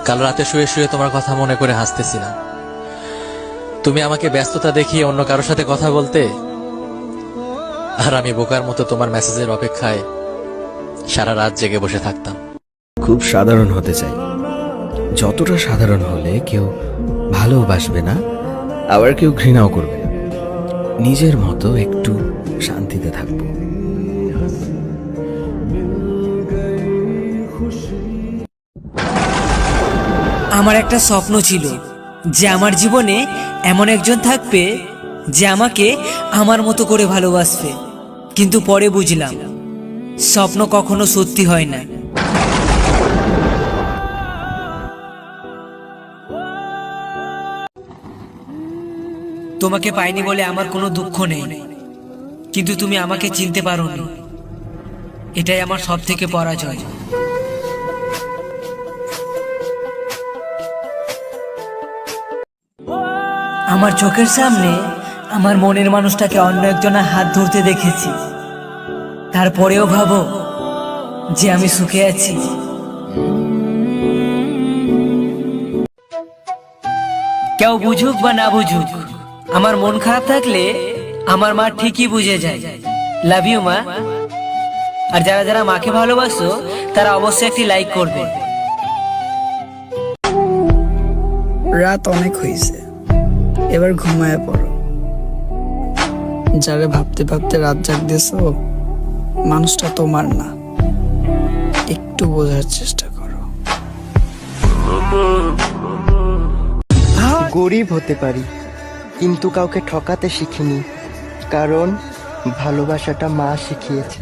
কাল রাতে শুয়ে শুয়ে তোমার কথা মনে করে হাসতেছিলাম। তুমি আমাকে ব্যস্ততা দেখিয়ে অন্য কারোর সাথে কথা বলতে, আর আমি বোকার মতো তোমার মেসেজের অপেক্ষায় সারা রাত জেগে বসে থাকতাম। খুব সাধারণ হতে চাই, যতটা সাধারণ হলে কেউ ভালোবাসবে না, আবার কেউ ঘৃণাও করবে না। নিজের মতো একটু শান্তিতে থাকবো। আমার একটা স্বপ্ন ছিল যে আমার জীবনে এমন একজন থাকবে যে আমাকে আমার মতো করে ভালোবাসবে, কিন্তু পরে বুঝলাম স্বপ্ন কখনো সত্যি হয় না। তোমাকে পাইনি বলে আমার কোনো দুঃখ নেই, কিন্তু তুমি আমাকে চিনতে পারোনি, এটাই আমার সবথেকে পরাজয়। আমার চোখের সামনে আমার মনের মানুষটাকে অন্য একজনের হাত ধরতে দেখেছি, তারপরেও ভাবো যে আমি সুখে আছি। কেউ বুঝুক বা না বুঝুক, আমার মন খারাপ থাকলে আমার মা ঠিকই বুঝে যায়। লাভ ইউ মা। আর যারা যারা মাকে ভালোবাসো তারা অবশ্যই একটি লাইক করবে। রাত অনেক হয়েছে, এবার ঘুমায় পড়ো। যারে ভাবতে ভাবতে রাত জাগতেছো, মানুষটা তোমার না, একটু বোঝার চেষ্টা করো। গরিব হতে পারি, কিন্তু কাউকে ঠকাতে শিখিনি, কারণ ভালোবাসাটা মা শিখিয়েছে।